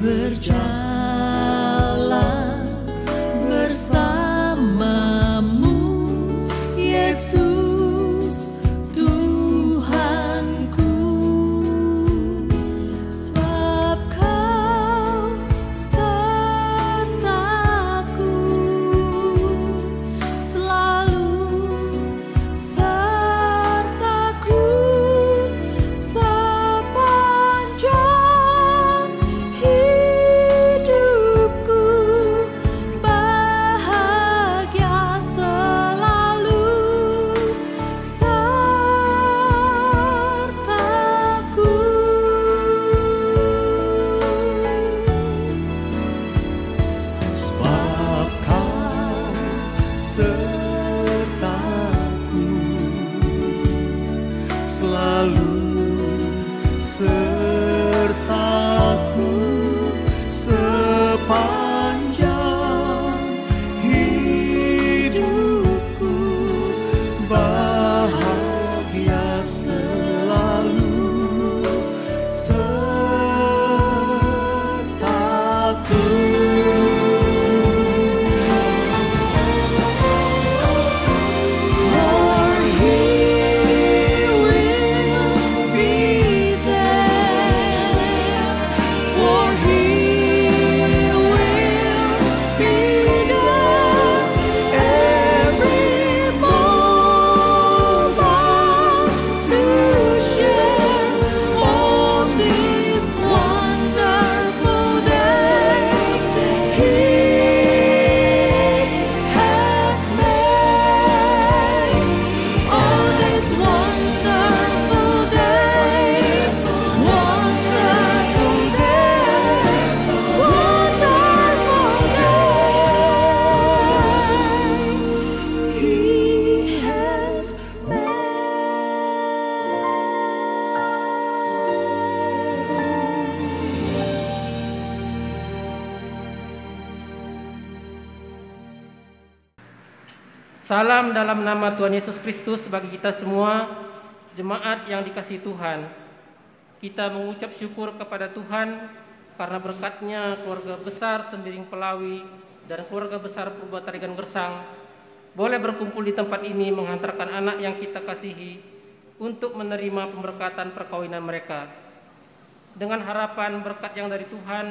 berjalan bersamamu, Yesus Tuhanku, sebab Kau sertaku selalu, sertaku sepanjang hidupku, bahagia selalu sertaku. Sebab Kau sertaku selalu, sertaku sepanjang hidupku, bahagia selalu sertaku. For He will be there, for He will be there every moment to share on this wonderful day He has made. On this wonderful day, wonderful day, wonderful day He has Salam dalam nama Tuhan Yesus Kristus bagi kita semua, jemaat yang dikasihi Tuhan. Kita mengucap syukur kepada Tuhan karena berkat-Nya keluarga besar Sembiring Pelawi dan keluarga besar Purbatarigan Gersang boleh berkumpul di tempat ini menghantarkan anak yang kita kasihi untuk menerima pemberkatan perkawinan mereka. Dengan harapan berkat yang dari Tuhan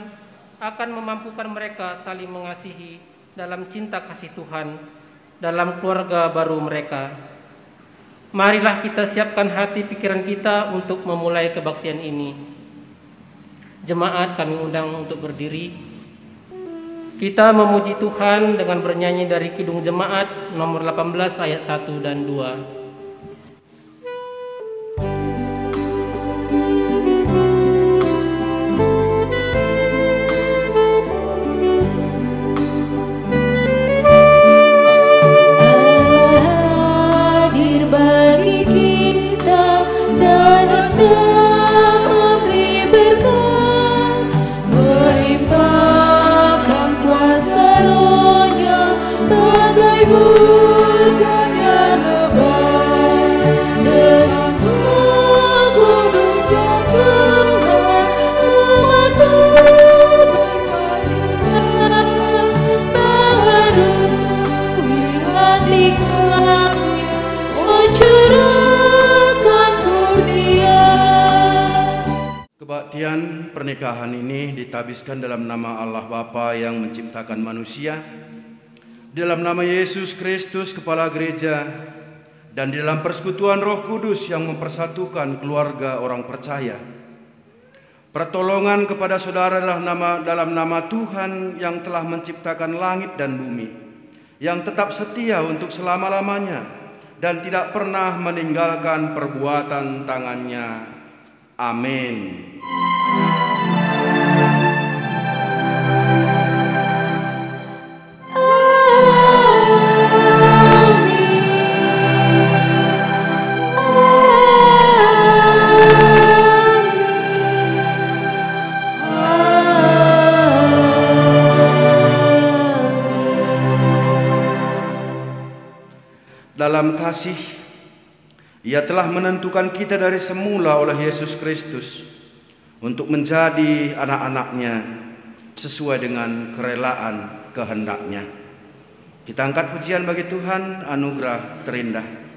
akan memampukan mereka saling mengasihi dalam cinta kasih Tuhan dalam keluarga baru mereka. Marilah kita siapkan hati pikiran kita untuk memulai kebaktian ini. Jemaat kami undang untuk berdiri. Kita memuji Tuhan dengan bernyanyi dari Kidung Jemaat nomor 18 ayat 1 dan 2. bagi kita dan akan memberi berkat, melimpahkan kuasa Roh-Nya bagai hujan yang lebat, dengan kudus yang Tuhan umat berpakaian baru hati kami, oh curahkan kurnia. Kebaktian pernikahan ini ditabiskan dalam nama Allah Bapa yang menciptakan manusia, di dalam nama Yesus Kristus Kepala Gereja, dan di dalam persekutuan Roh Kudus yang mempersatukan keluarga orang percaya. Pertolongan kepada saudara dalam nama Tuhan yang telah menciptakan langit dan bumi, yang tetap setia untuk selama-lamanya dan tidak pernah meninggalkan perbuatan tangannya. Amin. Dalam kasih, Ia telah menentukan kita dari semula oleh Yesus Kristus untuk menjadi anak-anaknya, sesuai dengan kerelaan kehendak-Nya. Kita angkat pujian bagi Tuhan, anugerah terindah.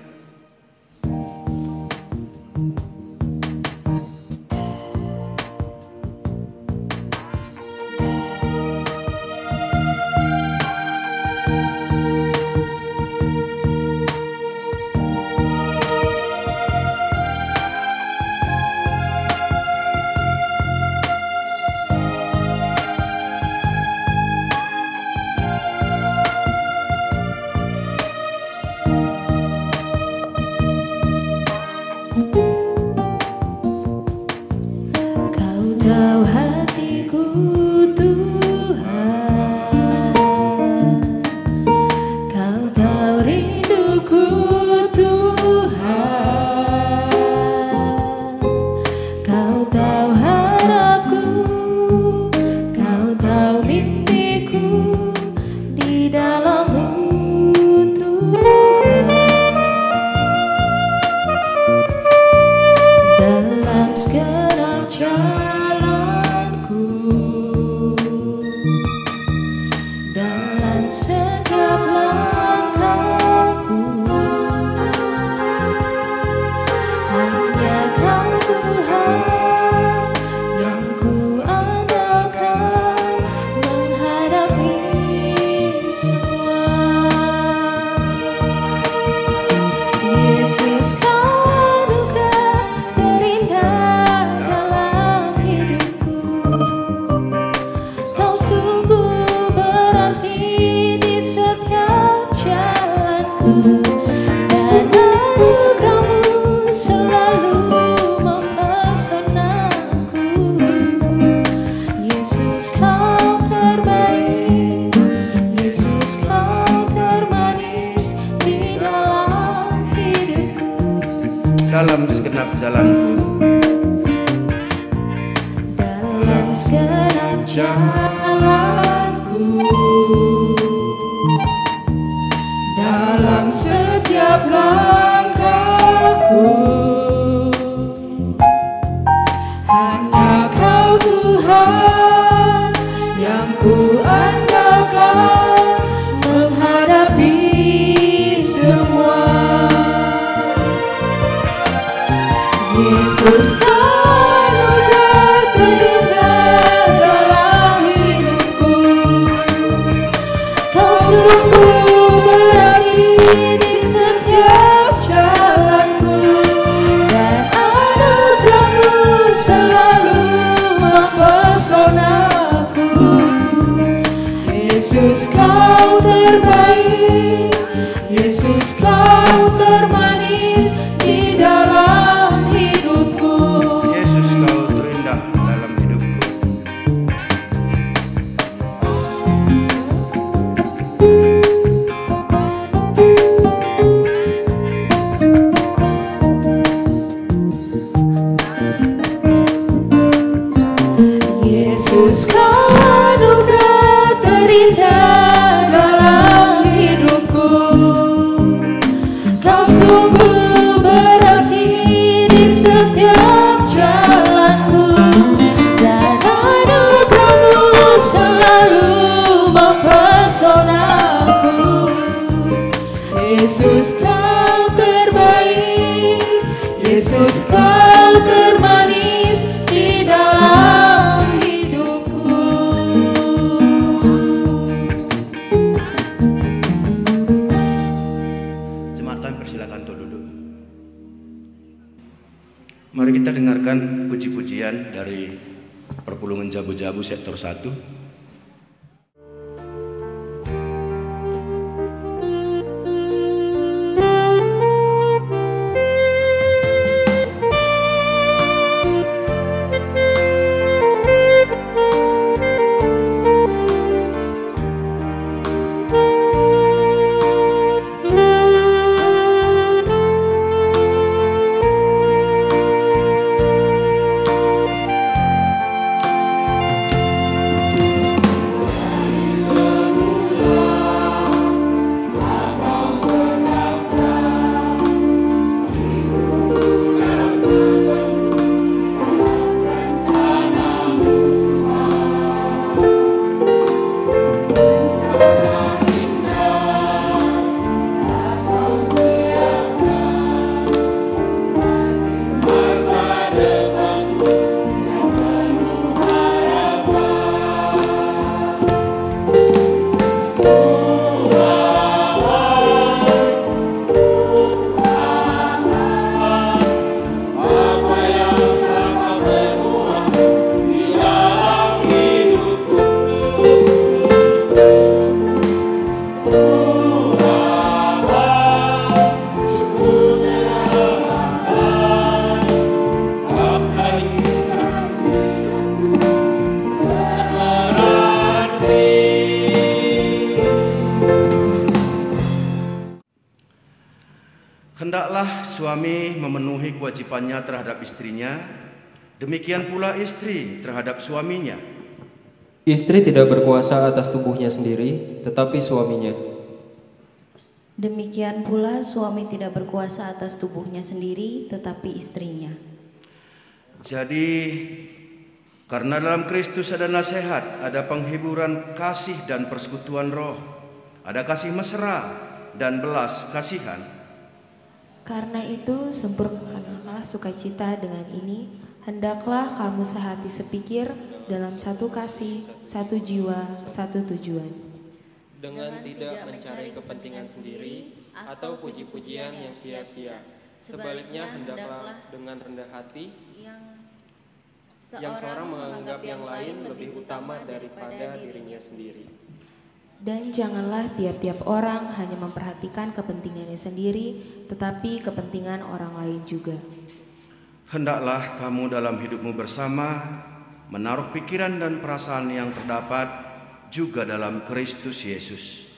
Dalam segenap jalanku, dalam segenap jalanku, dalam setiap langkahku, hanya Kau Tuhan yang ku andalkan menghadapi semua. Yesus, anugerah terindah dalam hidupku. Kau sungguh berani di setiap jalanku, dan anugerah-Mu selalu mempesonaku. Yesus, Kau terbaik. Yesus, Kau termanis di dalam hidupku. Yesus, Kau terindah dalam hidupku. Yesus, Kau anugerah terindah dalam hidupku. Kau sungguh berarti di setiap jalanku, dan anugerah-Mu selalu mempesonaku. Yesus, Kau terbaik. Yesus, Kau termanis di dalam hidupku. Jemaat kami persilakan untuk duduk. Mari kita dengarkan puji-pujian dari Perpulungan Jabu-Jabu sektor 1. Hendaklah suami memenuhi kewajibannya terhadap istrinya, demikian pula istri terhadap suaminya. Istri tidak berkuasa atas tubuhnya sendiri, tetapi suaminya. Demikian pula suami tidak berkuasa atas tubuhnya sendiri, tetapi istrinya. Jadi, karena dalam Kristus ada nasihat, ada penghiburan kasih dan persekutuan roh, ada kasih mesra dan belas kasihan. Karena itu sempurnakanlah sukacita dengan ini, hendaklah kamu sehati sepikir dalam satu kasih, satu jiwa, satu tujuan. Dengan tidak mencari kepentingan sendiri atau puji-pujian yang sia-sia. Sebaliknya hendaklah dengan rendah hati yang seorang menganggap yang lain lebih utama daripada dirinya sendiri. Dan janganlah tiap-tiap orang hanya memperhatikan kepentingannya sendiri, tetapi kepentingan orang lain juga. Hendaklah kamu dalam hidupmu bersama menaruh pikiran dan perasaan yang terdapat juga dalam Kristus Yesus.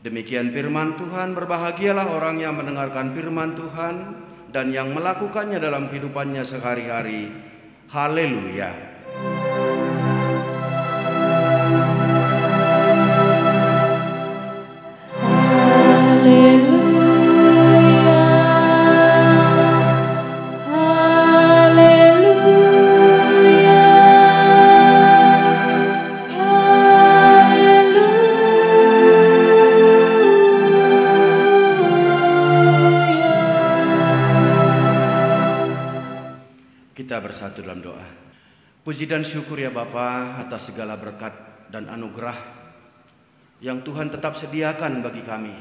Demikian firman Tuhan, berbahagialah orang yang mendengarkan firman Tuhan dan yang melakukannya dalam kehidupannya sehari-hari. Haleluya. Kita bersatu dalam doa. Puji dan syukur ya Bapa atas segala berkat dan anugerah yang Tuhan tetap sediakan bagi kami.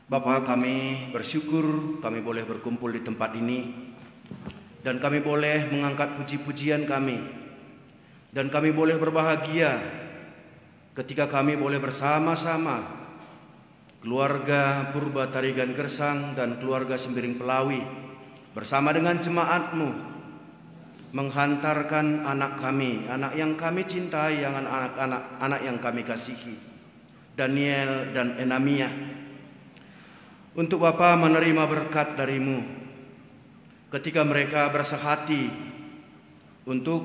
Bapa, kami bersyukur kami boleh berkumpul di tempat ini dan kami boleh mengangkat puji-pujian kami dan kami boleh berbahagia ketika kami boleh bersama-sama keluarga Purba Tarigan Gersang dan keluarga Sembiring Pelawi bersama dengan jemaat-Mu menghantarkan anak kami, anak yang kami cintai, yang anak yang kami kasihi, Daniel dan Enamia, untuk Bapa menerima berkat dari-Mu ketika mereka bersehati untuk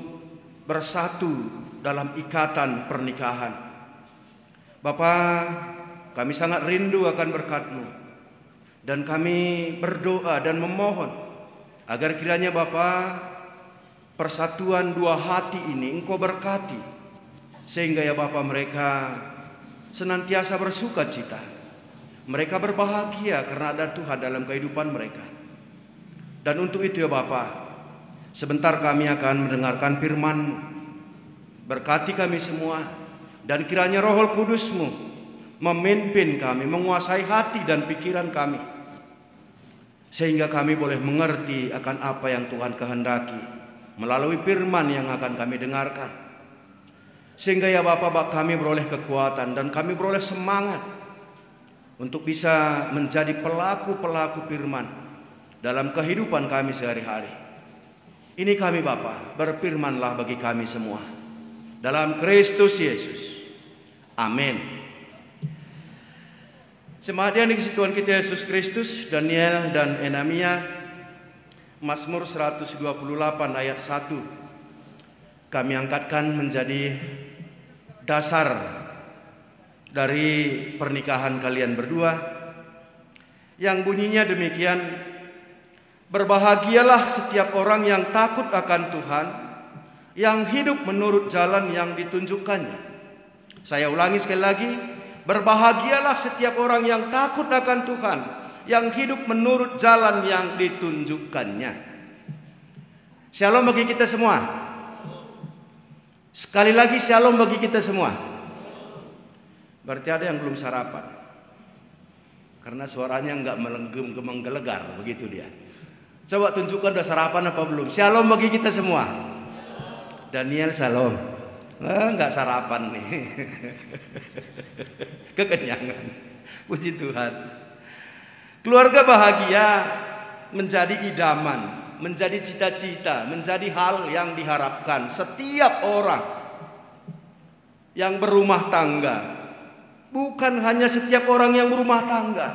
bersatu dalam ikatan pernikahan. Bapa, kami sangat rindu akan berkat-Mu dan kami berdoa dan memohon agar kiranya Bapa persatuan dua hati ini Engkau berkati, sehingga ya Bapa mereka senantiasa bersuka cita, mereka berbahagia karena ada Tuhan dalam kehidupan mereka. Dan untuk itu ya Bapa, sebentar kami akan mendengarkan firman-Mu. Berkati kami semua dan kiranya Roh Kudus-Mu memimpin kami, menguasai hati dan pikiran kami, sehingga kami boleh mengerti akan apa yang Tuhan kehendaki melalui firman yang akan kami dengarkan. Sehingga ya Bapa, kami beroleh kekuatan dan kami beroleh semangat untuk bisa menjadi pelaku-pelaku firman dalam kehidupan kami sehari-hari. Ini kami Bapa, berfirmanlah bagi kami semua dalam Kristus Yesus. Amin. Jemaat yang dikasihi Tuhan kita Yesus Kristus, Daniel dan Enamia, Mazmur 128 ayat 1 kami angkatkan menjadi dasar dari pernikahan kalian berdua, yang bunyinya demikian: berbahagialah setiap orang yang takut akan Tuhan, yang hidup menurut jalan yang ditunjukkannya. Saya ulangi sekali lagi, berbahagialah setiap orang yang takut akan Tuhan, yang hidup menurut jalan yang ditunjukkannya. Shalom bagi kita semua. Sekali lagi shalom bagi kita semua. Berarti ada yang belum sarapan, karena suaranya enggak menggelegar begitu dia. Coba tunjukkan udah sarapan apa belum. Shalom bagi kita semua. Daniel shalom. Enggak sarapan nih. Kekenyangan. Puji Tuhan. Keluarga bahagia menjadi idaman, menjadi cita-cita, menjadi hal yang diharapkan setiap orang yang berumah tangga. Bukan hanya setiap orang yang berumah tangga.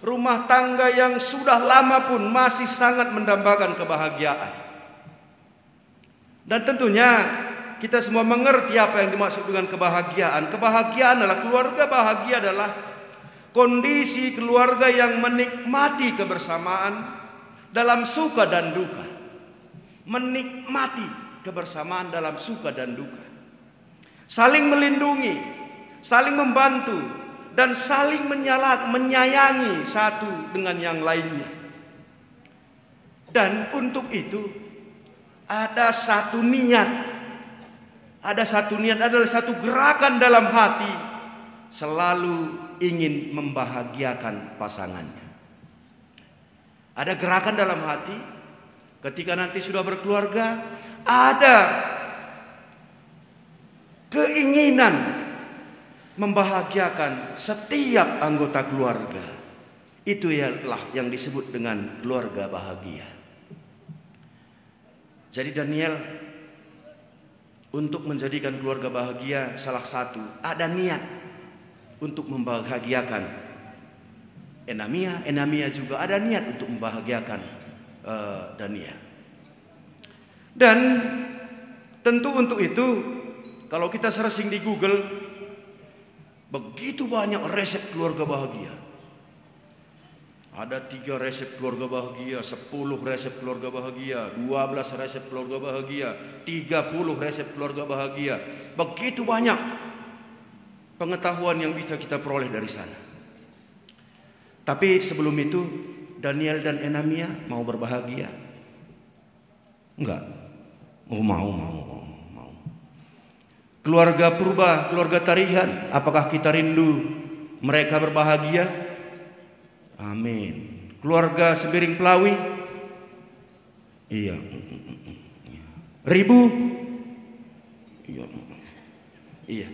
rumah tangga yang sudah lama pun masih sangat mendambakan kebahagiaan. Dan tentunya kita semua mengerti apa yang dimaksud dengan kebahagiaan. Kebahagiaan adalah, keluarga bahagia adalah kondisi keluarga yang menikmati kebersamaan dalam suka dan duka. Menikmati kebersamaan dalam suka dan duka. Saling melindungi, saling membantu, dan saling menyayangi satu dengan yang lainnya. Dan untuk itu ada satu niat. Adalah satu gerakan dalam hati, selalu ingin membahagiakan pasangannya. Ada gerakan dalam hati ketika nanti sudah berkeluarga, ada keinginan membahagiakan setiap anggota keluarga. Itu ialah yang disebut dengan keluarga bahagia. Jadi Daniel, untuk menjadikan keluarga bahagia, salah satu ada niat untuk membahagiakan Enamia juga ada niat untuk membahagiakan Daniel. Dan tentu untuk itu, kalau kita searching di Google, begitu banyak resep keluarga bahagia. Ada 3 resep keluarga bahagia, 10 resep keluarga bahagia, 12 resep keluarga bahagia, 30 resep keluarga bahagia. Begitu banyak pengetahuan yang bisa kita peroleh dari sana. Tapi sebelum itu, Daniel dan Enamia mau berbahagia? Enggak. Oh, mau. Keluarga purba, keluarga tarihan, apakah kita rindu mereka berbahagia? Amin. Keluarga Sembiring Pelawi? Iya. Ribu? Iya.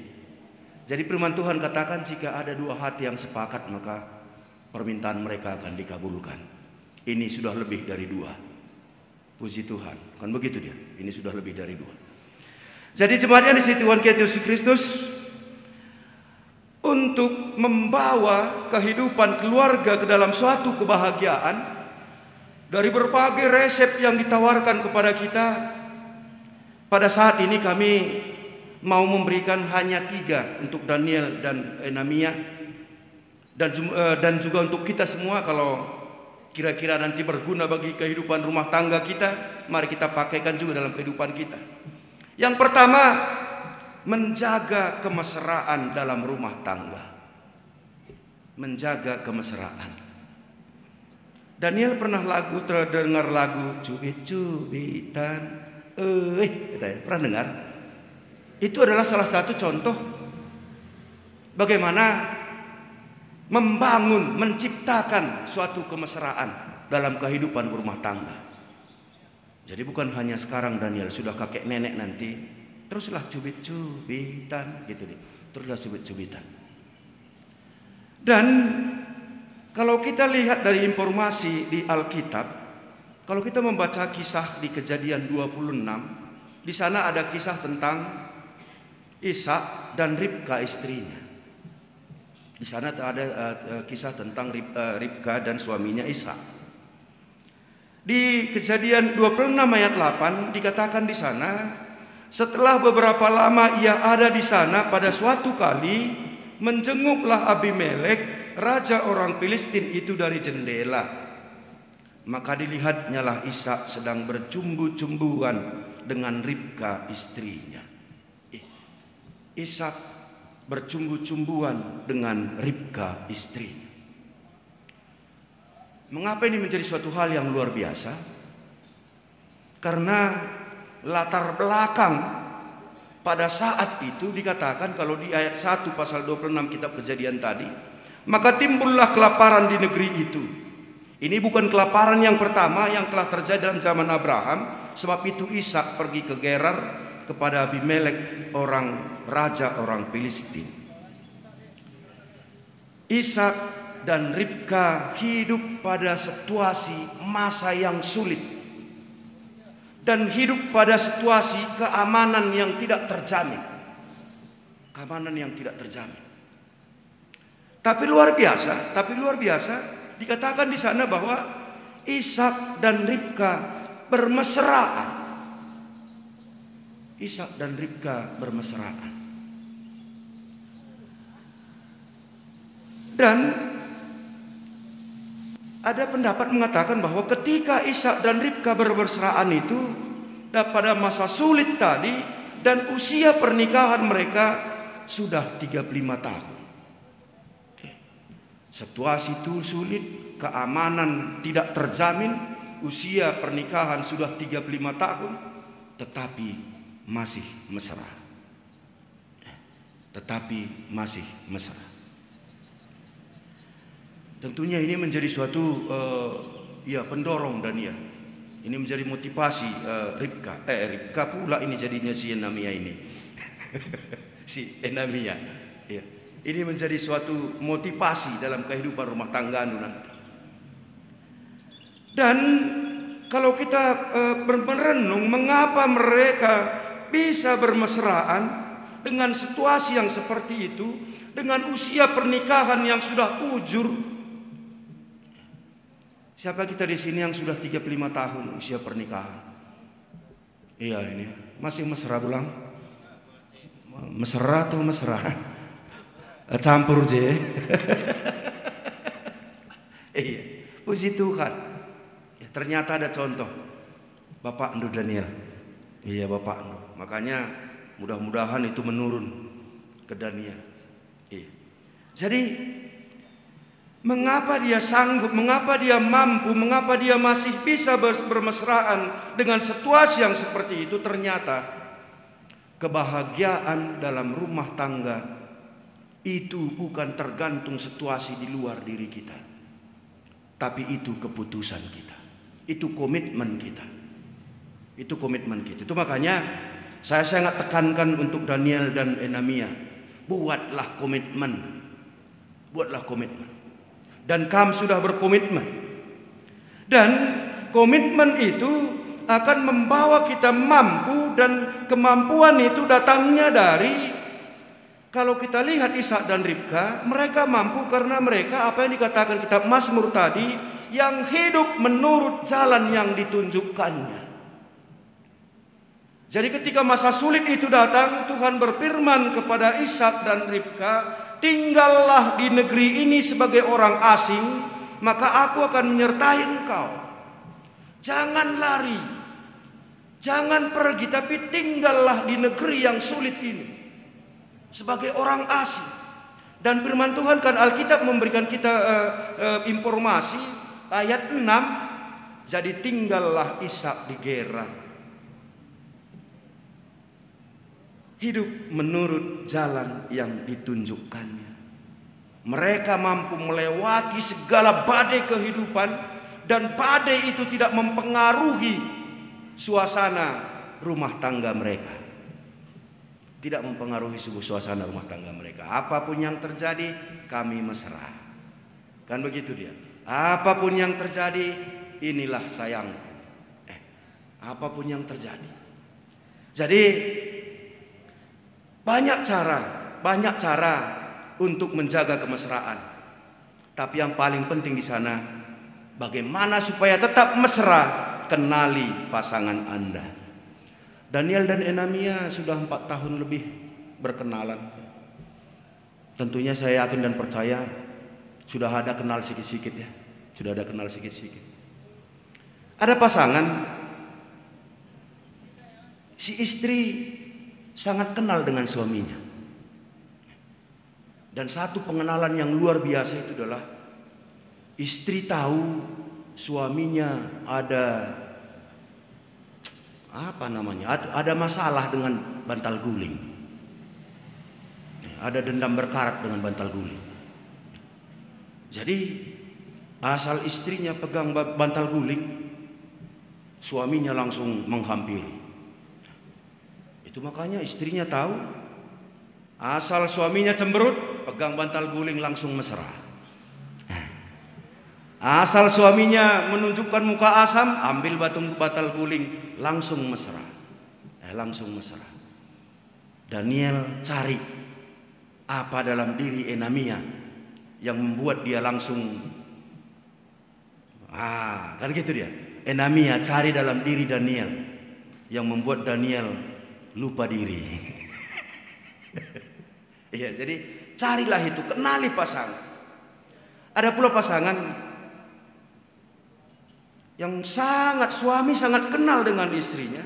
Jadi firman Tuhan katakan, jika ada 2 hati yang sepakat, maka permintaan mereka akan dikabulkan. Ini sudah lebih dari 2. Puji Tuhan. Kan begitu dia. Ini sudah lebih dari 2. Jadi jemaatnya di situ Tuhan Yesus Kristus, untuk membawa kehidupan keluarga ke dalam suatu kebahagiaan, dari berbagai resep yang ditawarkan kepada kita, pada saat ini kami mau memberikan hanya 3 untuk Daniel dan Enamia. Dan juga untuk kita semua, kalau kira-kira nanti berguna bagi kehidupan rumah tangga kita, mari kita pakaikan juga dalam kehidupan kita. Yang pertama, menjaga kemesraan dalam rumah tangga. Menjaga kemesraan. Daniel pernah terdengar lagu cubit-cubitan, pernah dengar? Itu adalah salah satu contoh bagaimana membangun, menciptakan suatu kemesraan dalam kehidupan berumah tangga. Jadi bukan hanya sekarang Daniel sudah kakek nenek nanti, teruslah cubit-cubitan gitu deh. Teruslah cubit-cubitan. Dan kalau kita lihat dari informasi di Alkitab, kalau kita membaca kisah di Kejadian 26, di sana ada kisah tentang Ishak dan Ribka istrinya. Di sana ada kisah tentang Ribka dan suaminya Ishak. Di Kejadian 26 ayat 8 dikatakan di sana, setelah beberapa lama ia ada di sana, pada suatu kali menjenguklah Abimelek, raja orang Filistin itu dari jendela. Maka dilihatnyalah Ishak sedang bercumbu-cumbuan dengan Ribka istrinya. Ishak bercumbu-cumbuan dengan Ribka istri. Mengapa ini menjadi suatu hal yang luar biasa? Karena latar belakang pada saat itu dikatakan, kalau di ayat 1 pasal 26 kitab Kejadian tadi, maka timbullah kelaparan di negeri itu. Ini bukan kelaparan yang pertama yang telah terjadi dalam zaman Abraham. Sebab itu Ishak pergi ke Gerar kepada Abimelek, raja orang Filistin. Ishak dan Ribka hidup pada situasi masa yang sulit, dan hidup pada situasi keamanan yang tidak terjamin. Keamanan yang tidak terjamin. Tapi luar biasa Dikatakan di sana bahwa Ishak dan Ribka bermesraan. Ishak dan Ribka bermesraan. Dan ada pendapat mengatakan bahwa ketika Ishak dan Ribka bermesraan itu pada masa sulit tadi, dan usia pernikahan mereka sudah 35 tahun. Situasi itu sulit, keamanan tidak terjamin, usia pernikahan sudah 35 tahun, tetapi masih mesra. Tetapi masih mesra. Tentunya ini menjadi suatu pendorong Daniel. Ini menjadi motivasi Ribka. Ribka pula ini jadinya si Enamia ini. Si Enamia. Ya. Ini menjadi suatu motivasi dalam kehidupan rumah tangga nanti. Dan kalau kita merenung mengapa mereka bisa bermesraan dengan situasi yang seperti itu, dengan usia pernikahan yang sudah ujur. Siapa kita di sini yang sudah 35 tahun usia pernikahan? Iya ini masih mesra bulang? Mesra atau mesra? Campur je. Iya, puji Tuhan. Ya, ternyata ada contoh Bapak Ndo Daniel. Iya Bapak Ndo. Makanya mudah-mudahan itu menurun ke Daniel. Iya. Jadi mengapa dia sanggup, mengapa dia mampu, mengapa dia masih bisa bermesraan dengan situasi yang seperti itu? Ternyata kebahagiaan dalam rumah tangga itu bukan tergantung situasi di luar diri kita, tapi itu keputusan kita, itu komitmen kita, itu komitmen kita. Itu makanya saya sangat tekankan untuk Daniel dan Enamia, buatlah komitmen, buatlah komitmen. Dan kamu sudah berkomitmen. Dan komitmen itu akan membawa kita mampu, dan kemampuan itu datangnya dari, kalau kita lihat Ishak dan Ribka, mereka mampu karena mereka apa yang dikatakan kitab Mazmur tadi, yang hidup menurut jalan yang ditunjukkannya. Jadi ketika masa sulit itu datang, Tuhan berfirman kepada Ishak dan Ribka, tinggallah di negeri ini sebagai orang asing, maka aku akan menyertai engkau. Jangan lari, jangan pergi, tapi tinggallah di negeri yang sulit ini sebagai orang asing. Dan firman Tuhan kan Alkitab memberikan kita informasi ayat 6, jadi tinggallah Ishak di Gerar. Hidup menurut jalan yang ditunjukkannya. Mereka mampu melewati segala badai kehidupan, dan badai itu tidak mempengaruhi suasana rumah tangga mereka. Tidak mempengaruhi suasana rumah tangga mereka. Apapun yang terjadi, kami mesra. Kan begitu dia. Apapun yang terjadi, inilah sayangku. Apapun yang terjadi. Jadi banyak cara untuk menjaga kemesraan. Tapi yang paling penting di sana, bagaimana supaya tetap mesra, kenali pasangan Anda. Daniel dan Enamia sudah 4 tahun lebih berkenalan. Tentunya saya yakin dan percaya sudah ada kenal sikit-sikit ya. Sudah ada kenal sikit-sikit. Ada pasangan, si istri sangat kenal dengan suaminya. Dan satu pengenalan yang luar biasa itu adalah istri tahu suaminya ada ada masalah dengan bantal guling. Ada dendam berkarat dengan bantal guling. Jadi asal istrinya pegang bantal guling, suaminya langsung menghampiri. Itu makanya istrinya tahu, asal suaminya cemberut, pegang bantal guling langsung mesra. Asal suaminya menunjukkan muka asam, ambil bantal guling, langsung mesra. Langsung mesra. Daniel cari apa dalam diri Enamia yang membuat dia langsung Kan gitu dia. Enamia, cari dalam diri Daniel yang membuat Daniel lupa diri. Iya, jadi carilah itu, kenali pasangan. Ada pula pasangan yang suami sangat kenal dengan istrinya.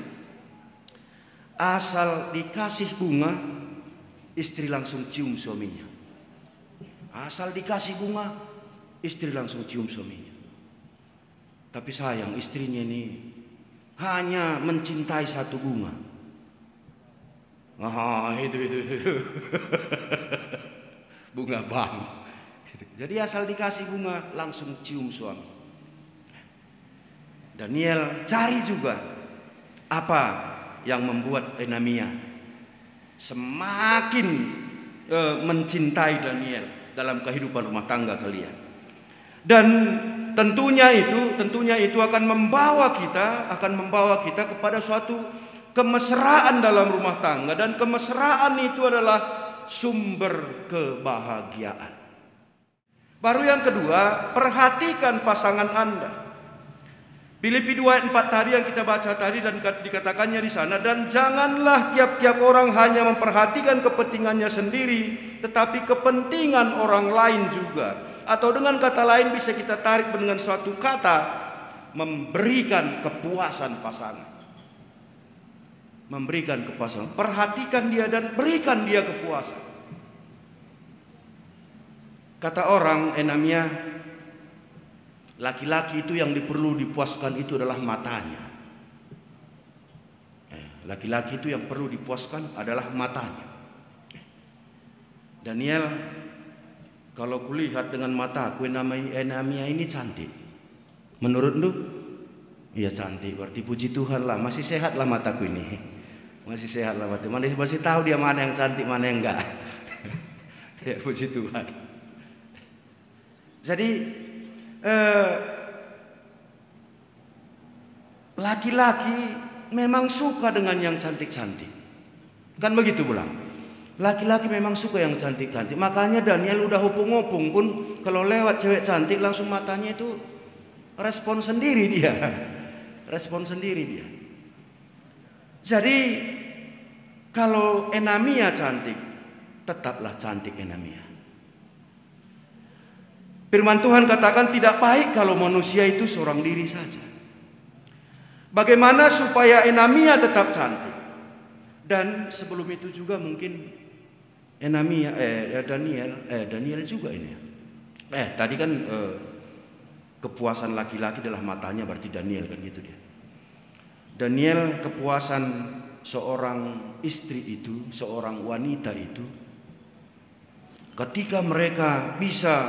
Asal dikasih bunga, istri langsung cium suaminya. Asal dikasih bunga, istri langsung cium suaminya. Tapi sayang, istrinya ini hanya mencintai satu bunga. Itu. Bunga bang. Jadi asal dikasih bunga langsung cium suami. Daniel cari juga apa yang membuat Enamia semakin mencintai Daniel dalam kehidupan rumah tangga kalian. Dan tentunya itu akan membawa kita kepada suatu kemesraan dalam rumah tangga, dan kemesraan itu adalah sumber kebahagiaan. Baru yang kedua, perhatikan pasangan Anda. Filipi 2 ayat 4 tadi yang kita baca tadi, dan dikatakannya di sana, dan janganlah tiap-tiap orang hanya memperhatikan kepentingannya sendiri, tetapi kepentingan orang lain juga. Atau dengan kata lain bisa kita tarik dengan suatu kata, memberikan kepuasan pasangan. Memberikan kepuasan, perhatikan dia dan berikan dia kepuasan. Kata orang Enamia, laki-laki itu yang perlu dipuaskan itu adalah matanya. Laki-laki itu yang perlu dipuaskan adalah matanya. Daniel, kalau kulihat dengan mataku, Enamia ini cantik. Menurutmu? Iya cantik, berarti puji Tuhan lah, masih sehat lah mataku ini. Masih sehat lah mataku, masih tahu dia mana yang cantik, mana yang enggak. Ya puji Tuhan. Jadi laki-laki memang suka dengan yang cantik-cantik. Kan begitu pulang. Laki-laki memang suka yang cantik-cantik. Makanya Daniel udah hopung-hopung pun kalau lewat cewek cantik langsung matanya itu respon sendiri dia. Respon sendiri dia. Jadi kalau Enamia cantik, tetaplah cantik Enamia. Firman Tuhan katakan tidak baik kalau manusia itu seorang diri saja. Bagaimana supaya Enamia tetap cantik? Dan sebelum itu juga mungkin Daniel juga ini. Tadi kan kepuasan laki-laki adalah matanya, berarti Daniel kan gitu dia. Daniel, kepuasan seorang istri itu, seorang wanita itu, ketika mereka bisa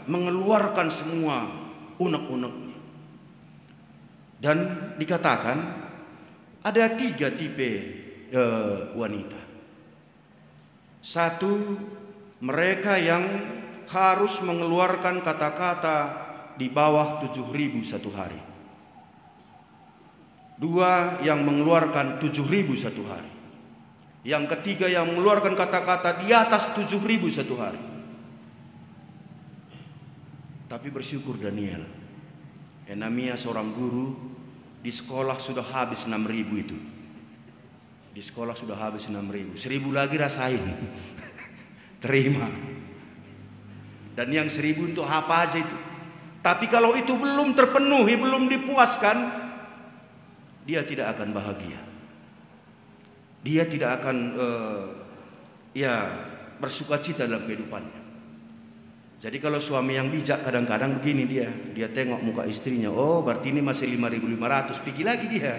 mengeluarkan semua unek-uneknya. Dan dikatakan ada 3 tipe wanita. Satu, mereka yang harus mengeluarkan kata-kata di bawah 7.000 satu hari. 2, yang mengeluarkan 7.000 satu hari. Yang ketiga, yang mengeluarkan kata-kata di atas 7.000 satu hari. Tapi bersyukur Daniel, Enamia seorang guru, di sekolah sudah habis 6.000 itu. Di sekolah sudah habis 6.000. 1.000 lagi rasain. Terima. Dan yang 1.000 untuk apa aja itu. Tapi kalau itu belum terpenuhi, belum dipuaskan, dia tidak akan bahagia. Dia tidak akan bersukacita dalam kehidupannya. Jadi kalau suami yang bijak kadang-kadang begini dia tengok muka istrinya, oh berarti ini masih 5.500, pergi lagi dia.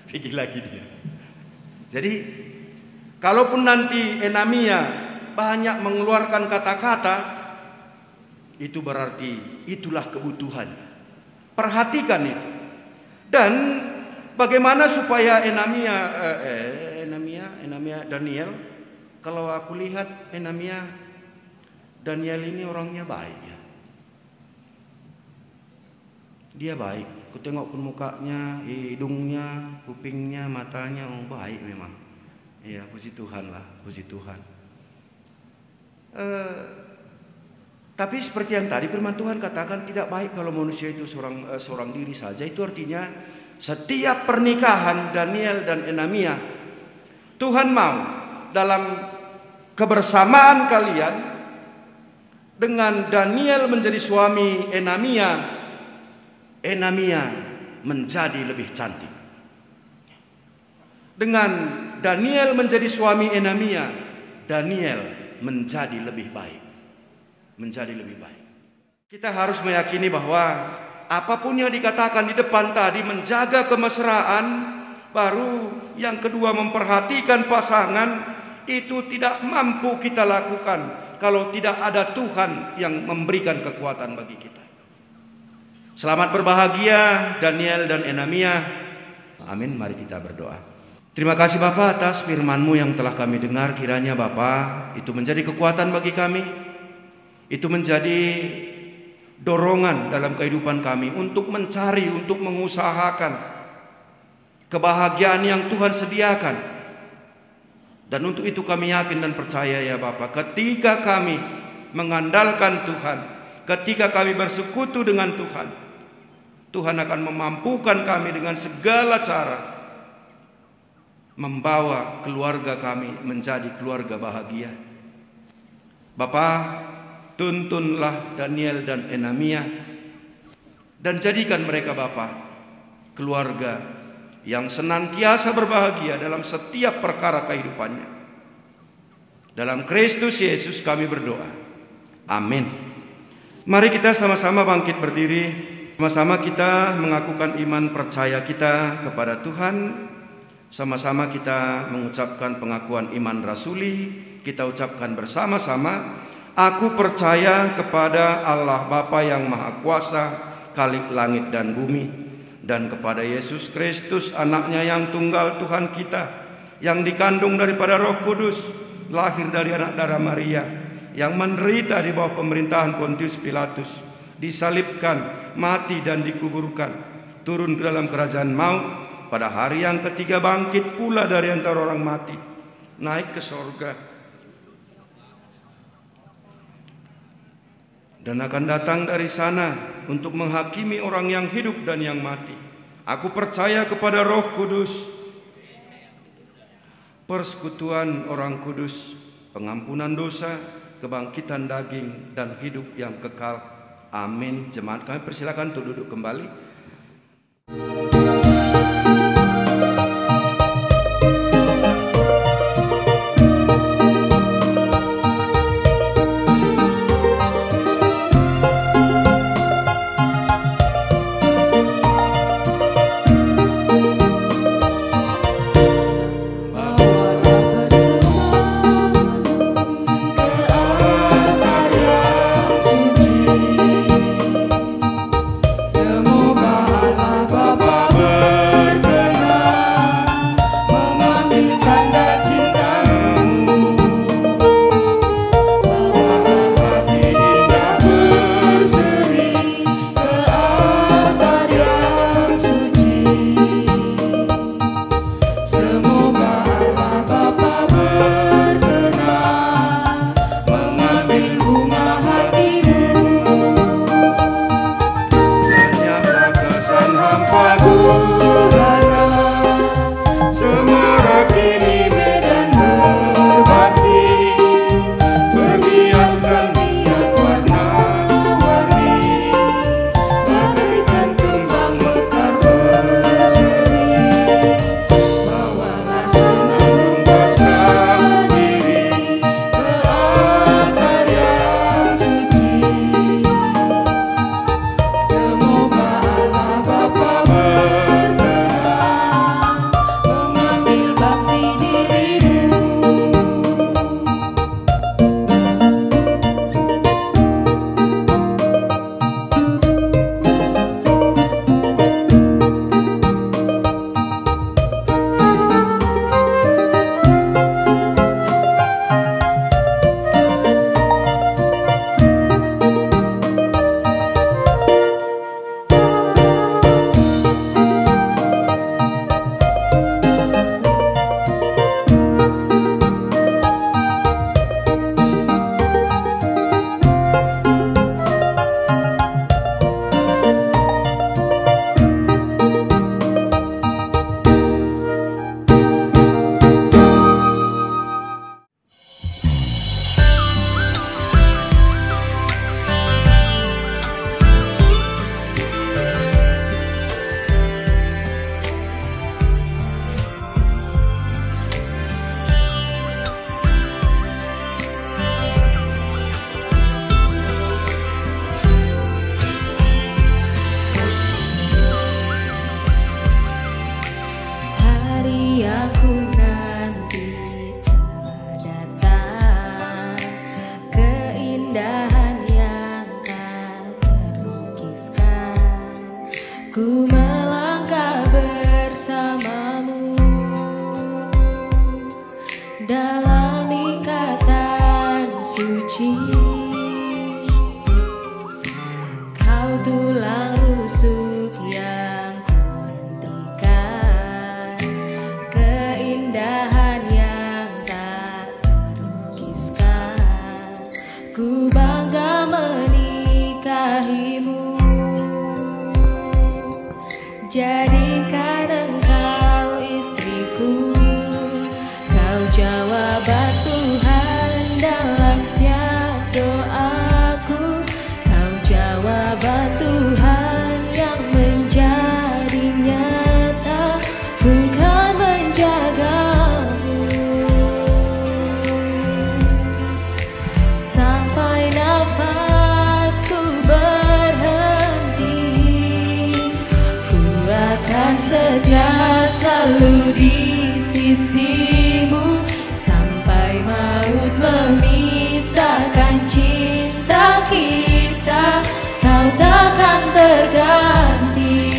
Pergi lagi dia. Jadi kalaupun nanti Enamia banyak mengeluarkan kata-kata, itu berarti itulah kebutuhan. Perhatikan itu. Dan bagaimana supaya Enamia Daniel, kalau aku lihat Daniel ini orangnya baik ya. Dia baik. Ku tengok pun mukanya, hidungnya, kupingnya, matanya, oh baik memang. Iya, puji Tuhan lah, puji Tuhan. Tapi seperti yang tadi firman Tuhan katakan, tidak baik kalau manusia itu seorang diri saja. Itu artinya setiap pernikahan Daniel dan Enamia, Tuhan mau dalam kebersamaan kalian, dengan Daniel menjadi suami Enamia, Enamia menjadi lebih cantik. Dengan Daniel menjadi suami Enamia, Daniel menjadi lebih baik. Menjadi lebih baik. Kita harus meyakini bahwa apapun yang dikatakan di depan tadi, menjaga kemesraan, baru yang kedua memperhatikan pasangan, itu tidak mampu kita lakukan kalau tidak ada Tuhan yang memberikan kekuatan bagi kita. Selamat berbahagia Daniel dan Enamia. Amin. Mari kita berdoa. Terima kasih Bapa atas firman-Mu yang telah kami dengar. Kiranya Bapa itu menjadi kekuatan bagi kami. Itu menjadi dorongan dalam kehidupan kami untuk mencari, untuk mengusahakan kebahagiaan yang Tuhan sediakan. Dan untuk itu kami yakin dan percaya ya Bapa, ketika kami mengandalkan Tuhan, ketika kami bersekutu dengan Tuhan, Tuhan akan memampukan kami dengan segala cara membawa keluarga kami menjadi keluarga bahagia. Bapa, tuntunlah Daniel dan Enamia dan jadikan mereka Bapa keluarga yang senantiasa berbahagia dalam setiap perkara kehidupannya. Dalam Kristus Yesus kami berdoa. Amin. Mari kita sama-sama bangkit berdiri. Sama-sama kita mengakukan iman percaya kita kepada Tuhan. Sama-sama kita mengucapkan pengakuan iman rasuli. Kita ucapkan bersama-sama. Aku percaya kepada Allah Bapa yang Maha Kuasa, Khalik langit dan bumi, dan kepada Yesus Kristus anaknya yang tunggal Tuhan kita, yang dikandung daripada Roh Kudus, lahir dari anak darah Maria, yang menderita di bawah pemerintahan Pontius Pilatus, disalibkan, mati dan dikuburkan, turun ke dalam kerajaan maut, pada hari yang ketiga bangkit pula dari antara orang mati, naik ke sorga, dan akan datang dari sana untuk menghakimi orang yang hidup dan yang mati. Aku percaya kepada Roh Kudus, persekutuan orang kudus, pengampunan dosa, kebangkitan daging, dan hidup yang kekal. Amin. Jemaat kami persilakan untuk duduk kembali. Semoga ku melangkah bersamamu dalam ikatan suci. Kau tulang rusuk yang kuhentikan, keindahan yang tak terlukiskan. Ku bangga menikahimu, jadikan engkau istriku. Kau jawaban Tuhan dalam setiap doaku. Kau jawaban Tuhan yang menjadi nyata. Ku kan menjagamu sampai nafasku berhenti. Ku akan setia selalu di sisimu sampai maut memisahkan cinta kita. Kau takkan terganti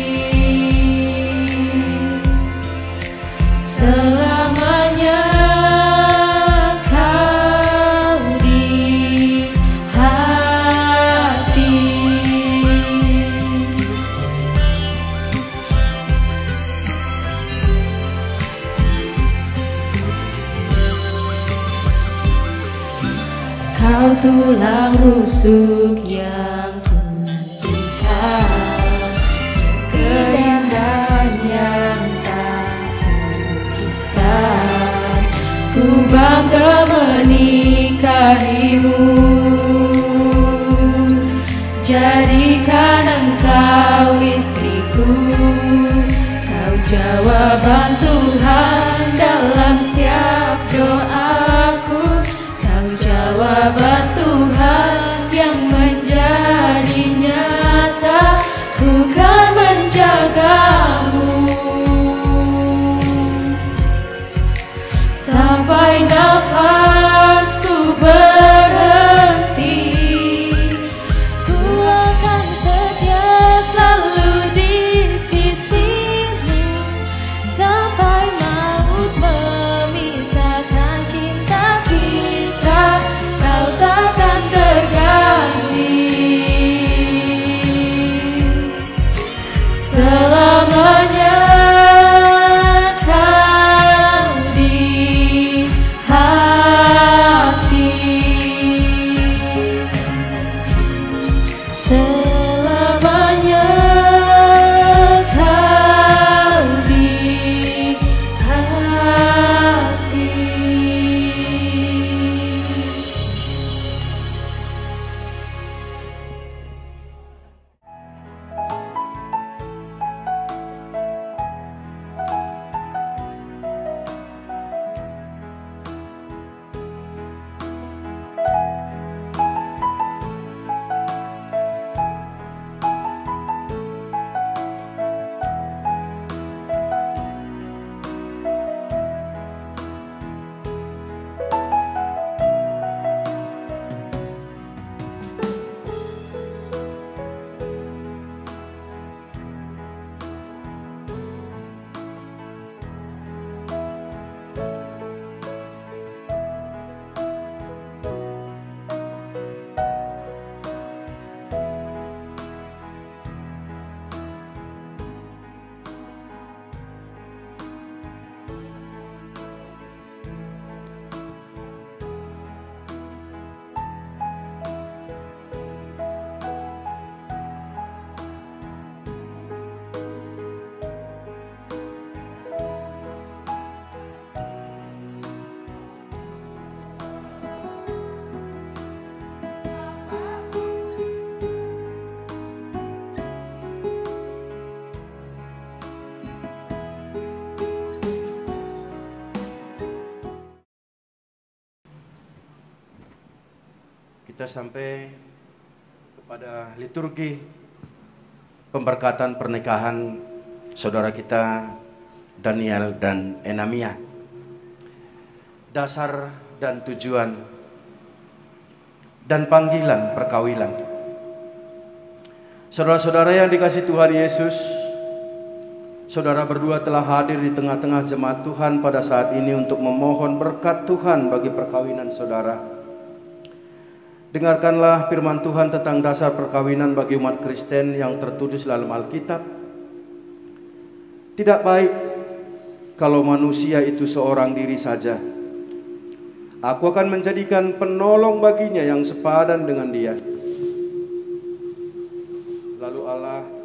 selamanya. Kau di hati. Kau tulang rusuk yang kuhentikan, keindahan yang tak terlukiskan. Ku bangga menikahimu, jadikan engkau istriku. Kau jawaban Tuhan dalam setiap doaku. Jawaban Tuhan yang menjadi nyata. Ku kan menjagamu sampai nafasku berhenti. Ku akan setia selalu di sisimu sampai maut memisahkan cinta kita. Kau takkan terganti selamanya. Kau di hati selamanya. Kau di hati. Kita sampai kepada liturgi pemberkatan pernikahan saudara kita Daniel dan Enamia. Dasar dan tujuan dan panggilan perkawinan. Saudara-saudara yang dikasihi Tuhan Yesus, Saudara berdua telah hadir di tengah-tengah jemaat Tuhan pada saat ini untuk memohon berkat Tuhan bagi perkawinan saudara. Dengarkanlah firman Tuhan tentang dasar perkawinan bagi umat Kristen yang tertulis dalam Alkitab. Tidak baik kalau manusia itu seorang diri saja. Aku akan menjadikan penolong baginya yang sepadan dengan dia. Lalu Allah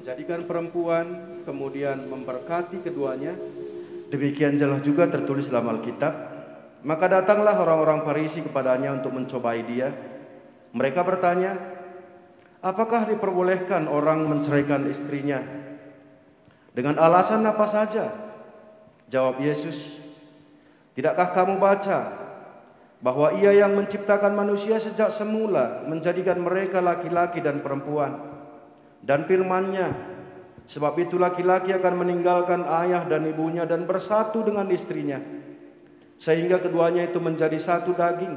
menjadikan perempuan, kemudian memberkati keduanya. Demikian jelas juga tertulis dalam Alkitab. Maka datanglah orang-orang Farisi kepadanya untuk mencobai dia. Mereka bertanya, apakah diperbolehkan orang menceraikan istrinya? Dengan alasan apa saja? Jawab Yesus, tidakkah kamu baca bahwa Ia yang menciptakan manusia sejak semula menjadikan mereka laki-laki dan perempuan? Dan firman-Nya, sebab itu laki-laki akan meninggalkan ayah dan ibunya dan bersatu dengan istrinya, sehingga keduanya itu menjadi satu daging.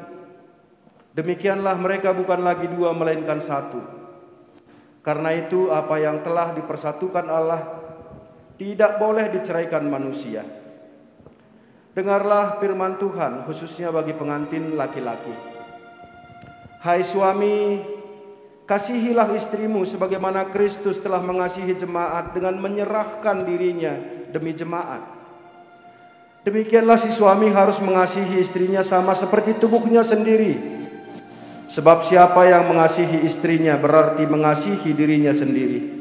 Demikianlah mereka bukan lagi dua melainkan satu. Karena itu apa yang telah dipersatukan Allah tidak boleh diceraikan manusia. Dengarlah firman Tuhan khususnya bagi pengantin laki-laki. Hai suami, kasihilah istrimu sebagaimana Kristus telah mengasihi jemaat dengan menyerahkan dirinya demi jemaat. Demikianlah si suami harus mengasihi istrinya sama seperti tubuhnya sendiri. Sebab siapa yang mengasihi istrinya berarti mengasihi dirinya sendiri.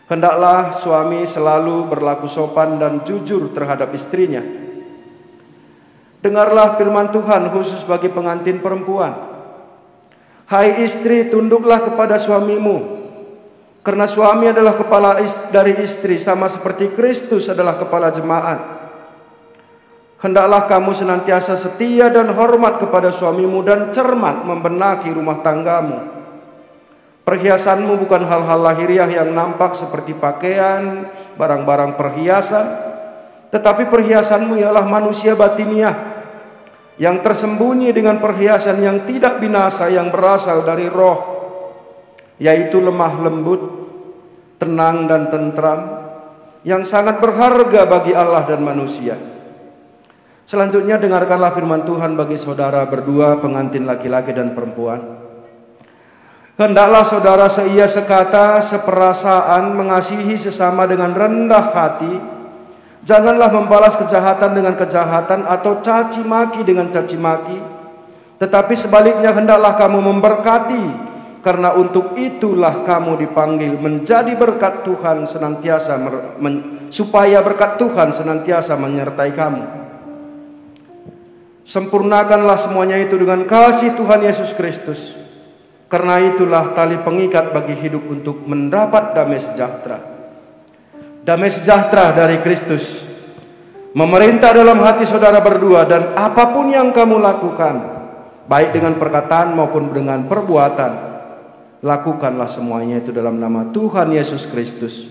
Hendaklah suami selalu berlaku sopan dan jujur terhadap istrinya. Dengarlah firman Tuhan khusus bagi pengantin perempuan. Hai istri, tunduklah kepada suamimu, karena suami adalah kepala dari istri, sama seperti Kristus adalah kepala jemaat. Hendaklah kamu senantiasa setia dan hormat kepada suamimu dan cermat membenahi rumah tanggamu. Perhiasanmu bukan hal-hal lahiriah yang nampak seperti pakaian, barang-barang perhiasan, tetapi perhiasanmu ialah manusia batiniah yang tersembunyi dengan perhiasan yang tidak binasa yang berasal dari roh, yaitu lemah lembut, tenang dan tentram, yang sangat berharga bagi Allah dan manusia. Selanjutnya dengarkanlah firman Tuhan bagi saudara berdua pengantin laki-laki dan perempuan. Hendaklah saudara seia sekata, seperasaan, mengasihi sesama dengan rendah hati. Janganlah membalas kejahatan dengan kejahatan atau caci maki dengan caci maki. Tetapi sebaliknya hendaklah kamu memberkati, karena untuk itulah kamu dipanggil menjadi berkat Tuhan senantiasa supaya berkat Tuhan senantiasa menyertai kamu. Sempurnakanlah semuanya itu dengan kasih Tuhan Yesus Kristus. Karena itulah tali pengikat bagi hidup untuk mendapat damai sejahtera. Damai sejahtera dari Kristus memerintah dalam hati saudara berdua, dan apapun yang kamu lakukan, baik dengan perkataan maupun dengan perbuatan, lakukanlah semuanya itu dalam nama Tuhan Yesus Kristus,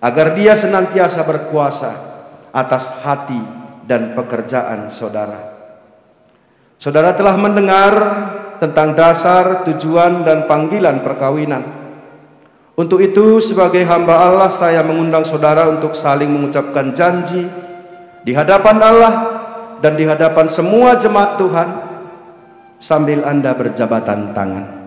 agar Dia senantiasa berkuasa atas hati dan pekerjaan saudara. Saudara telah mendengar tentang dasar, tujuan, dan panggilan perkawinan. Untuk itu, sebagai hamba Allah, saya mengundang saudara untuk saling mengucapkan janji di hadapan Allah dan di hadapan semua jemaat Tuhan, sambil Anda berjabatan tangan.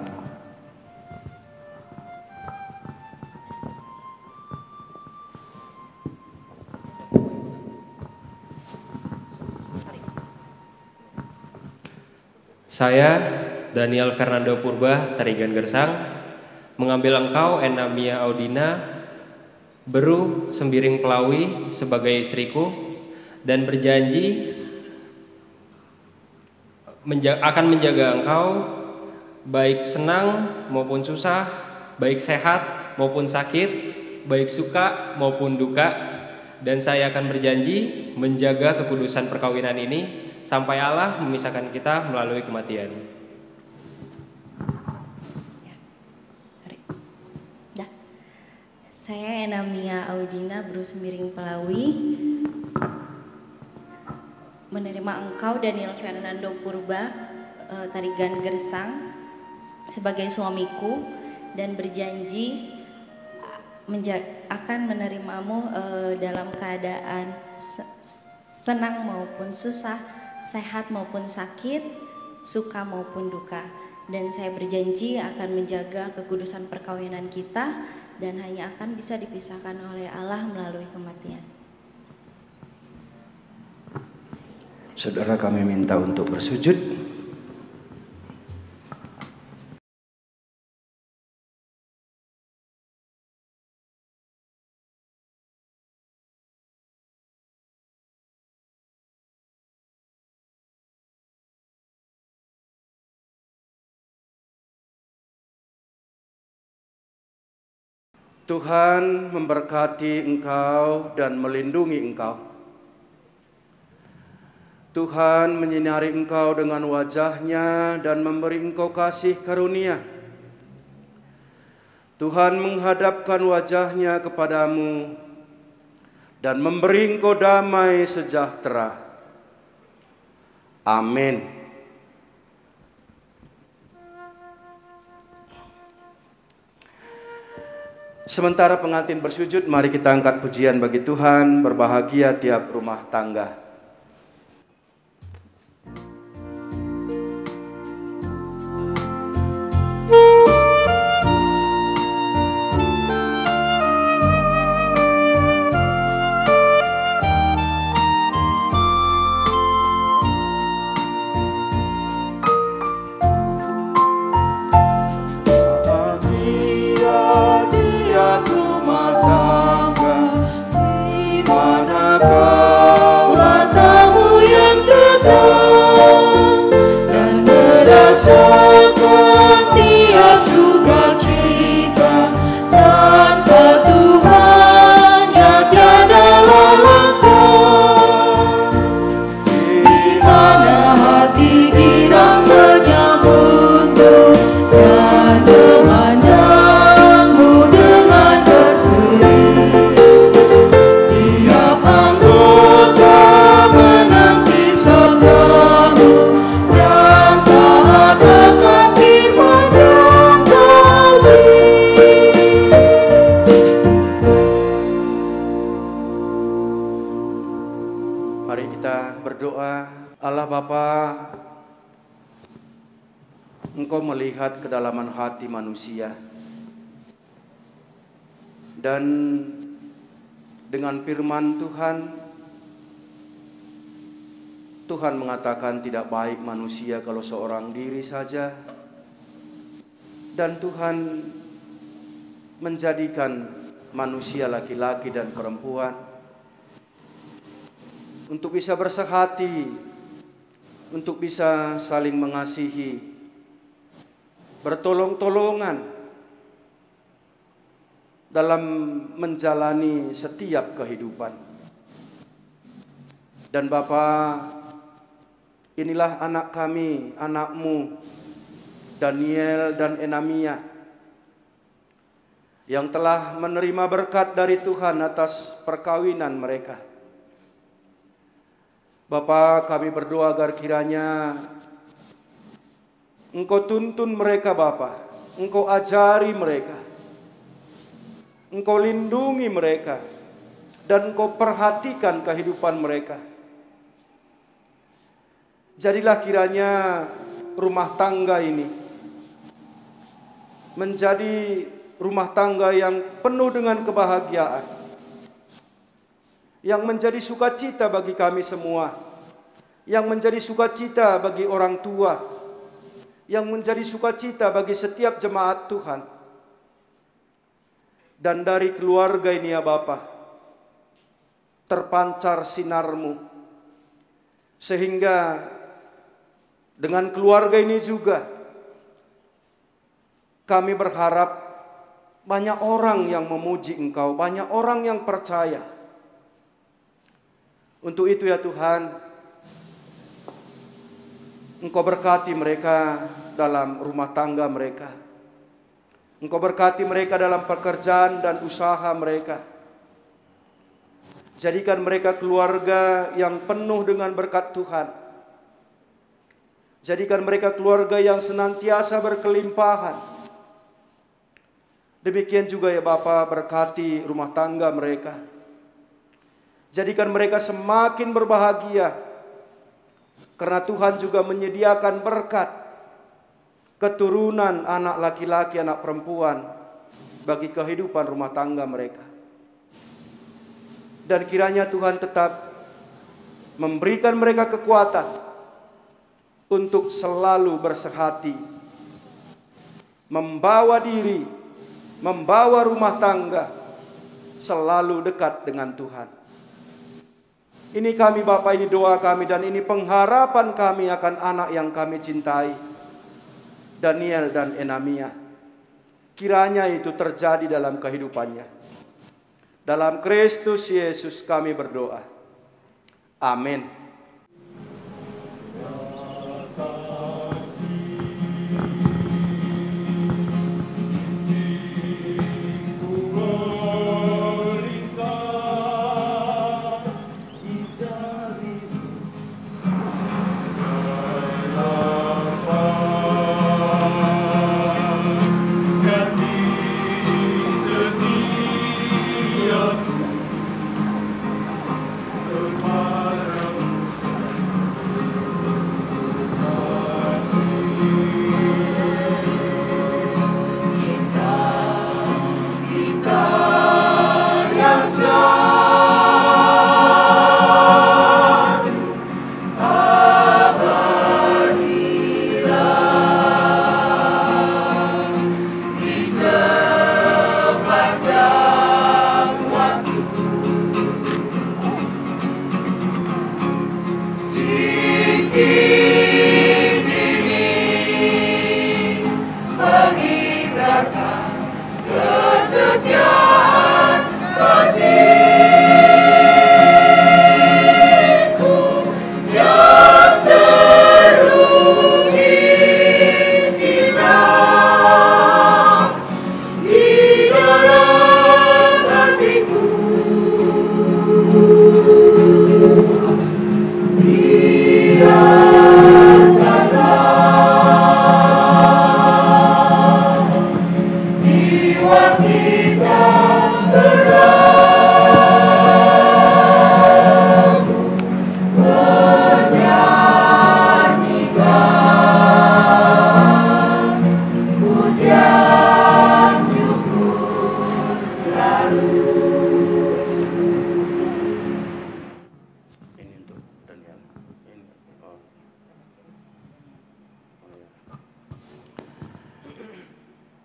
Saya, Daniel Fernando Purba, Tarigan Gersang, mengambil engkau, Enamia Audina, Beru Sembiring Pelawi sebagai istriku, dan berjanji akan menjaga engkau baik senang maupun susah, baik sehat maupun sakit, baik suka maupun duka, dan saya akan berjanji menjaga kekudusan perkawinan ini sampai Allah memisahkan kita melalui kematian. Saya Enamia Audina, Beru Sembiring Pelawi, menerima engkau, Daniel Fernando Purba, Tarigan Gersang, sebagai suamiku, dan berjanji akan menerimamu dalam keadaan senang maupun susah, sehat maupun sakit, suka maupun duka. Dan saya berjanji akan menjaga kekudusan perkawinan kita dan hanya akan bisa dipisahkan oleh Allah melalui kematian. Saudara, kami minta untuk bersujud. Tuhan memberkati engkau dan melindungi engkau. Tuhan menyinari engkau dengan wajah-Nya dan memberi engkau kasih karunia. Tuhan menghadapkan wajah-Nya kepadamu dan memberi engkau damai sejahtera. Amin. Sementara pengantin bersujud, mari kita angkat pujian bagi Tuhan. Berbahagia tiap rumah tangga. Engkau melihat kedalaman hati manusia, dan dengan firman Tuhan mengatakan tidak baik manusia kalau seorang diri saja, dan Tuhan menjadikan manusia laki-laki dan perempuan untuk bisa bersehati, untuk bisa saling mengasihi, bertolong-tolongan dalam menjalani setiap kehidupan. Dan Bapa, inilah anak kami, anakmu, Daniel dan Enamia, yang telah menerima berkat dari Tuhan atas perkawinan mereka. Bapa, kami berdoa agar kiranya Engkau tuntun mereka Bapa, Engkau ajari mereka, Engkau lindungi mereka, dan Engkau perhatikan kehidupan mereka. Jadilah kiranya rumah tangga ini menjadi rumah tangga yang penuh dengan kebahagiaan, yang menjadi sukacita bagi kami semua, yang menjadi sukacita bagi orang tua, yang menjadi sukacita bagi setiap jemaat Tuhan. Dan dari keluarga ini ya Bapa, terpancar sinar-Mu, sehingga dengan keluarga ini juga kami berharap banyak orang yang memuji Engkau, banyak orang yang percaya. Untuk itu ya Tuhan, Engkau berkati mereka dalam rumah tangga mereka. Engkau berkati mereka dalam pekerjaan dan usaha mereka. Jadikan mereka keluarga yang penuh dengan berkat Tuhan. Jadikan mereka keluarga yang senantiasa berkelimpahan. Demikian juga ya Bapa, berkati rumah tangga mereka. Jadikan mereka semakin berbahagia, karena Tuhan juga menyediakan berkat keturunan anak laki-laki, anak perempuan bagi kehidupan rumah tangga mereka. Dan kiranya Tuhan tetap memberikan mereka kekuatan untuk selalu bersehati, membawa diri, membawa rumah tangga selalu dekat dengan Tuhan. Ini kami Bapa, ini doa kami, dan ini pengharapan kami akan anak yang kami cintai, Daniel dan Enamia. Kiranya itu terjadi dalam kehidupannya. Dalam Kristus Yesus kami berdoa. Amin.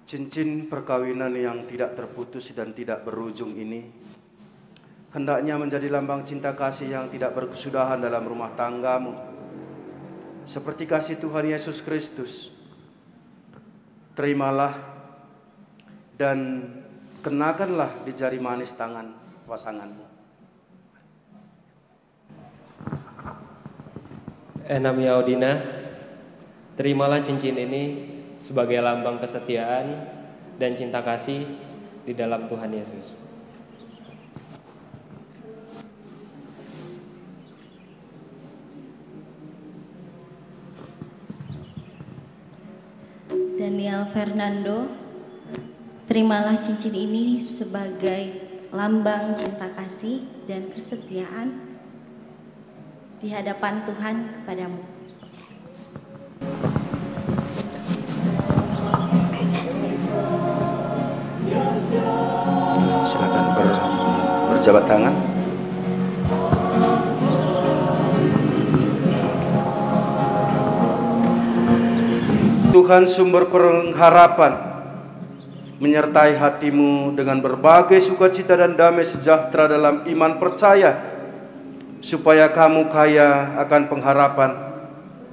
Cincin perkawinan yang tidak terputus dan tidak berujung ini hendaknya menjadi lambang cinta kasih yang tidak berkesudahan dalam rumah tanggamu, seperti kasih Tuhan Yesus Kristus. Terimalah dan kenakanlah di jari manis tangan pasanganmu. Enamia Audina, terimalah cincin ini sebagai lambang kesetiaan dan cinta kasih di dalam Tuhan Yesus. Daniel Fernando, terimalah cincin ini sebagai lambang cinta kasih dan kesetiaan di hadapan Tuhan kepadamu. Silakan berjabat tangan. Tuhan sumber pengharapan menyertai hatimu dengan berbagai sukacita dan damai sejahtera dalam iman percaya, supaya kamu kaya akan pengharapan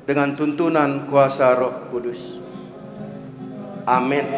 dengan tuntunan kuasa Roh Kudus. Amin.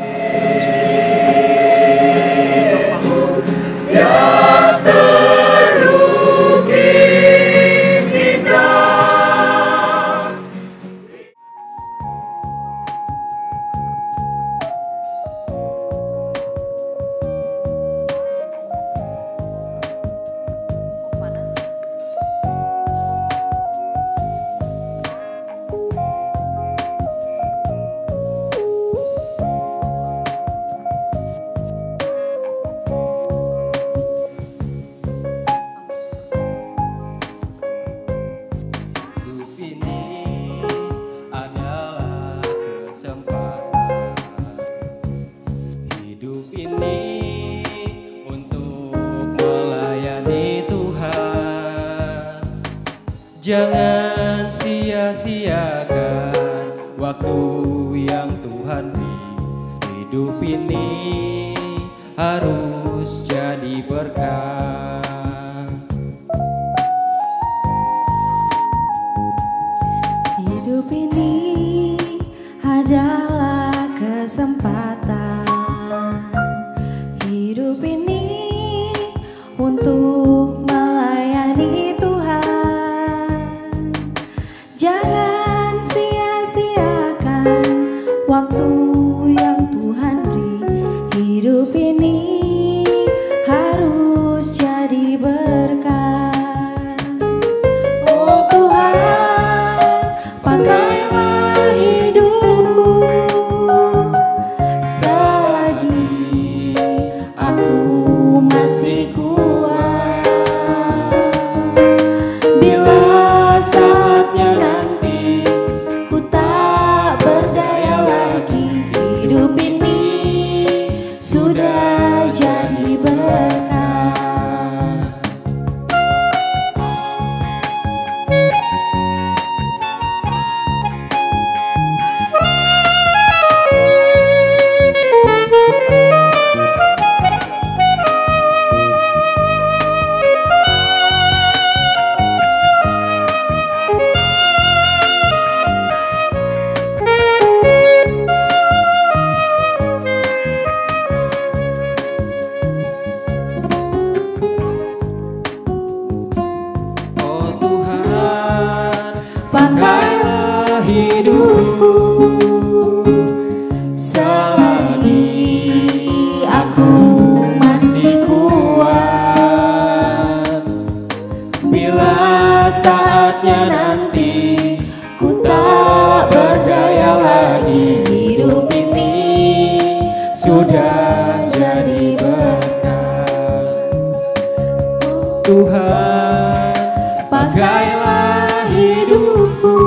Jangan sia-siakan waktu yang Tuhan beri. Hidup ini harus jadi berkah. Hidup ini adalah kesempatan. Hidup ini untuk melayani Tuhan. Jangan sia-siakan waktu yang Tuhan beri. Hidup ini harus jadi berkah. Oh Tuhan, pakailah hidupku selagi aku masih kuat. Bila saatnya nanti ku tak berdaya lagi, hidup ini sudah jadi berkah. Oh Tuhan, Pakailah hidupku selagi aku masih kuat. bila saatnya nanti Ku tak berdaya lagi, hidup ini sudah jadi berkah. Tuhan, pakailah hidupku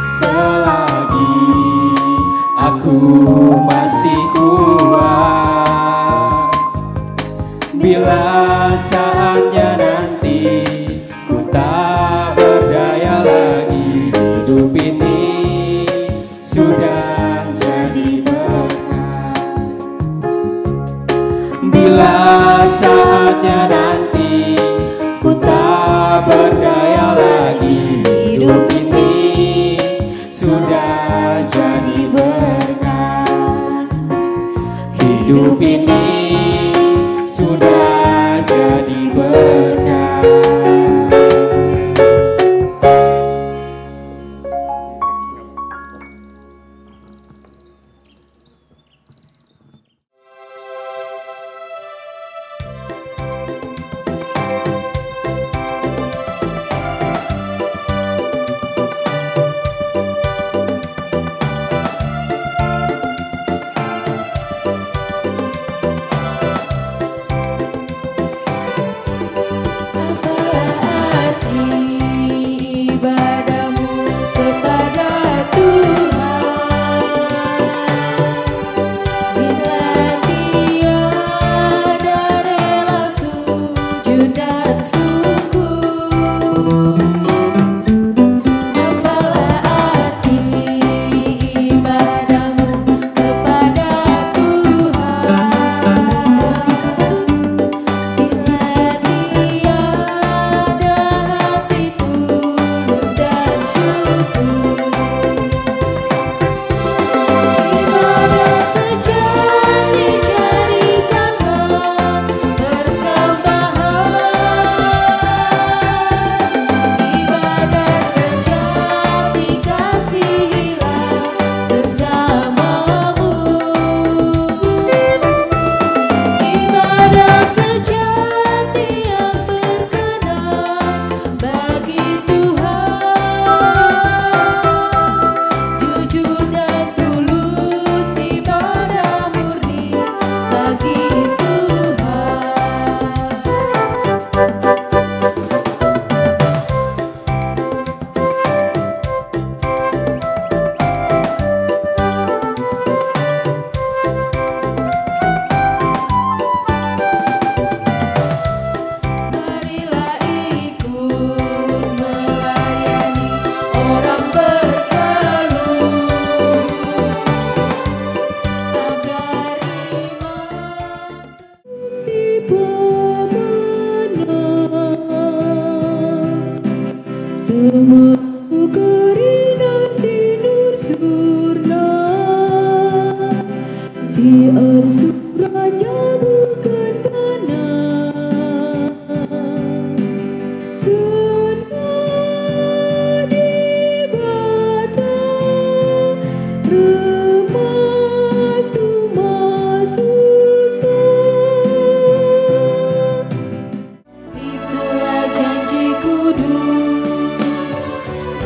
selagi aku masih kuat. Bila saatnya nanti ku tak berdaya lagi, hidup ini sudah jadi berkah. Bila saatnya nanti ku tak berdaya lagi, hidup ini sudah jadi berkah. Hidup ini sudah jadi berkah.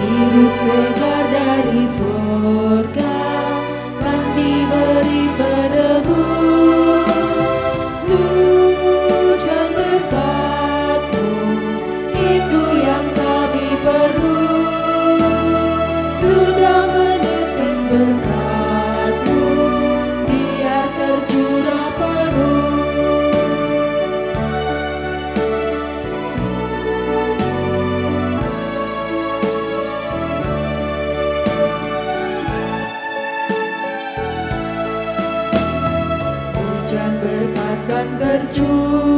hidup segar dari surga kan diberi penebus. Hujan berkat-Mu itu yang kami perlu, sudah menetes berkat-Mu biar tercurah penuh. Hujan berkat dan tercurah